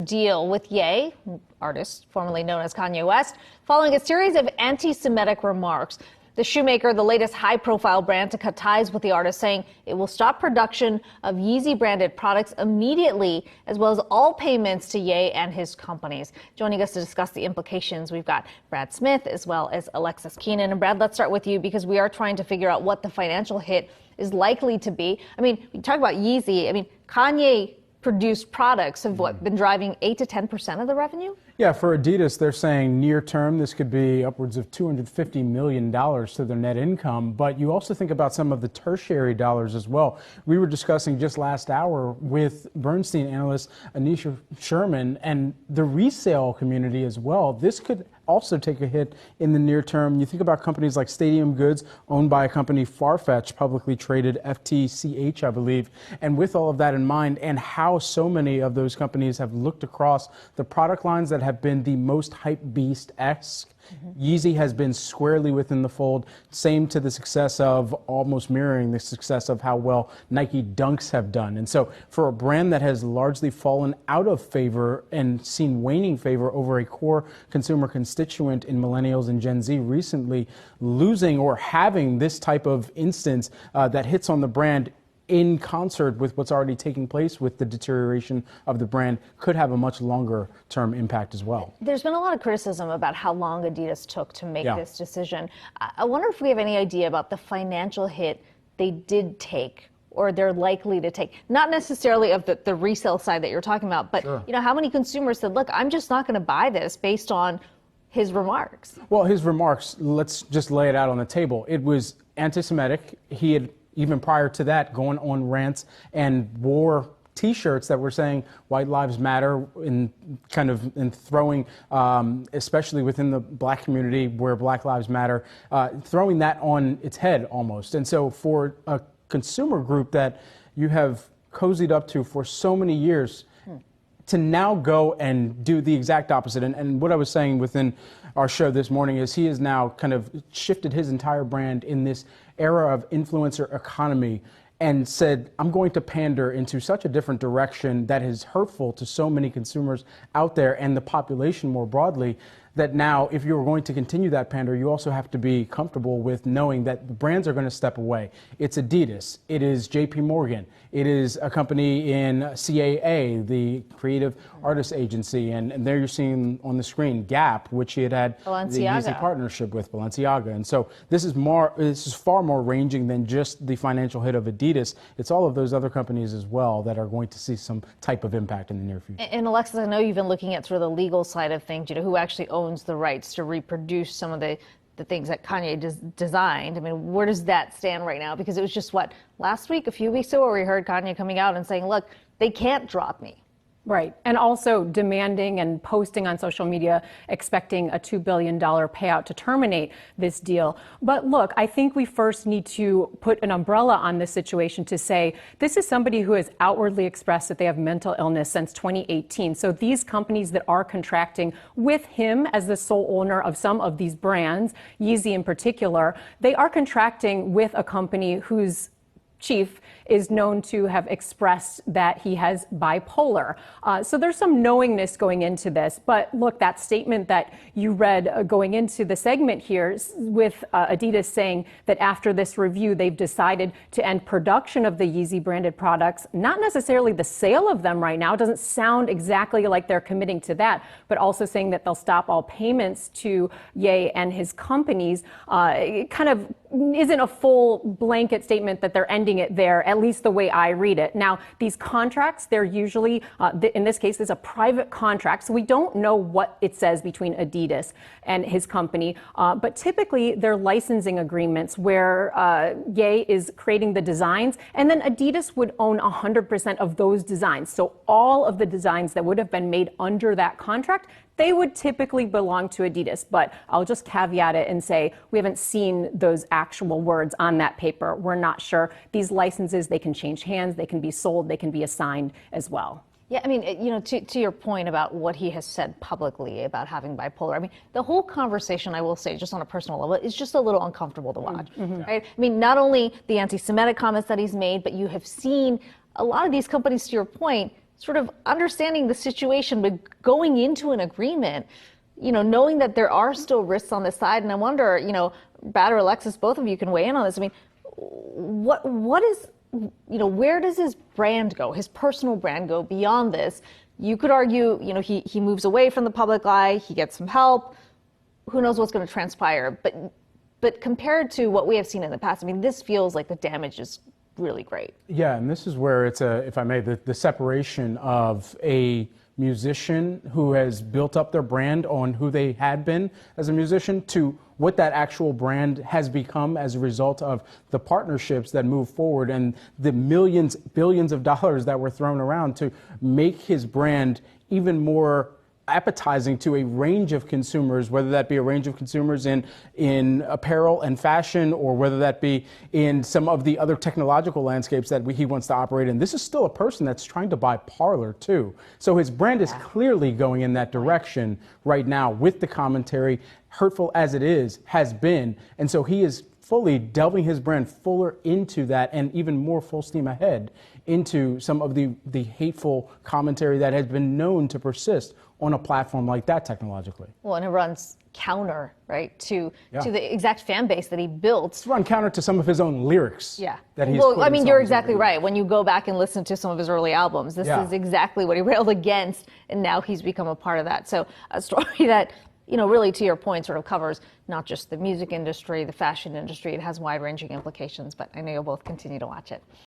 Deal with Ye, artist formerly known as Kanye West, following a series of anti-Semitic remarks. The shoemaker, the latest high-profile brand to cut ties with the artist, saying it will stop production of Yeezy-branded products immediately, as well as all payments to Ye and his companies. Joining us to discuss the implications, we've got Brad Smith as well as Alexis Keenan. And Brad, let's start with you because we are trying to figure out what the financial hit is likely to be. I mean, we talk about Yeezy. I mean, Kanye produced products have been driving 8 to 10% of the revenue? Yeah, for Adidas, they're saying near term, this could be upwards of $250 million to their net income. But you also think about some of the tertiary dollars as well. We were discussing just last hour with Bernstein analyst Anisha Sherman and the resale community as well. This could also take a hit in the near term. You think about companies like Stadium Goods, owned by a company Farfetch, publicly traded FTCH, I believe. And with all of that in mind, and how so many of those companies have looked across the product lines that have been the most hype beast-esque, Yeezy has been squarely within the fold. Same to the success of, almost mirroring the success of how well Nike Dunks have done. And so for a brand that has largely fallen out of favor and seen waning favor over a core consumer constituent in millennials and Gen Z recently, losing or having this type of instance that hits on the brand in concert with what's already taking place with the deterioration of the brand could have a much longer term impact as well. There's been a lot of criticism about how long Adidas took to make this decision. I wonder if we have any idea about the financial hit they did take or they're likely to take. Not necessarily of the resale side that you're talking about, but you know, how many consumers said, look, I'm just not going to buy this based on his remarks? Well, his remarks, let's just lay it out on the table. It was anti-Semitic. He had, even prior to that, going on rants and wore T-shirts that were saying white lives matter, in throwing, especially within the black community where black lives matter, throwing that on its head almost. And so for a consumer group that you have cozied up to for so many years, to now go and do the exact opposite. And what I was saying within our show this morning is he has now kind of shifted his entire brand in this era of influencer economy and said, I'm going to pander into such a different direction that is hurtful to so many consumers out there and the population more broadly, that now if you're going to continue that pander, you also have to be comfortable with knowing that the brands are going to step away. It's Adidas, it is JP Morgan, it is a company in CAA, the creative artist agency, and there you're seeing on the screen Gap, which he had the Yeezy partnership with Balenciaga. And so this is far more ranging than just the financial hit of Adidas. It's all of those other companies as well that are going to see some type of impact in the near future. And Alexis, I know you've been looking at sort of the legal side of things, you know, who actually owns the rights to reproduce some of the things that Kanye designed. I mean, where does that stand right now? Because it was just, last week, a few weeks ago, where we heard Kanye coming out and saying, look, they can't drop me. Right. And also demanding and posting on social media, expecting a $2 billion payout to terminate this deal. But look, I think we first need to put an umbrella on this situation to say this is somebody who has outwardly expressed that they have mental illness since 2018. So these companies that are contracting with him as the sole owner of some of these brands, Yeezy in particular, they are contracting with a company whose chief is known to have expressed that he has bipolar. So there's some knowingness going into this. But look, that statement that you read going into the segment here with Adidas saying that after this review, they've decided to end production of the Yeezy branded products, not necessarily the sale of them right now. It doesn't sound exactly like they're committing to that, but also saying that they'll stop all payments to Ye and his companies. It kind of isn't a full blanket statement that they're ending it there, at least the way I read it. Now, these contracts, they're usually, in this case, it's a private contract, so we don't know what it says between Adidas and his company, but typically they're licensing agreements where Ye is creating the designs, and then Adidas would own 100% of those designs. So all of the designs that would have been made under that contract, they would typically belong to Adidas, but I'll just caveat it and say we haven't seen those actual words on that paper. We're not sure. These licenses, they can change hands, they can be sold, they can be assigned as well. Yeah, I mean, you know, to your point about what he has said publicly about having bipolar, I mean, the whole conversation, I will say, just on a personal level, is just a little uncomfortable to watch, right? I mean, not only the anti-Semitic comments that he's made, but you have seen a lot of these companies, to your point, sort of understanding the situation, but going into an agreement, knowing that there are still risks on this side. And I wonder, Brad or Alexis, both of you can weigh in on this. I mean, what is, where does his brand go, his personal brand go beyond this? You could argue, he moves away from the public eye, he gets some help. Who knows what's going to transpire? But compared to what we have seen in the past, I mean, this feels like the damage is really great. Yeah, and this is where it's if I may, the separation of a musician who has built up their brand on who they had been as a musician to what that actual brand has become as a result of the partnerships that move forward and the millions, billions of dollars that were thrown around to make his brand even more appetizing to a range of consumers, whether that be a range of consumers in apparel and fashion, or whether that be in some of the other technological landscapes that he wants to operate in. This is still a person that's trying to buy Parler too. So his brand is clearly going in that direction right now with the commentary, hurtful as it has been. And so he is fully delving his brand fuller into that, and even more full steam ahead into some of the hateful commentary that has been known to persist on a platform like that technologically. Well, and it runs counter, right, to the exact fan base that he built. It's run counter to some of his own lyrics. Yeah. That he's well, I mean, you're exactly right. When you go back and listen to some of his early albums, this is exactly what he railed against, and now he's become a part of that. So a story that, really to your point, sort of covers not just the music industry, the fashion industry. It has wide-ranging implications, but I know you'll both continue to watch it.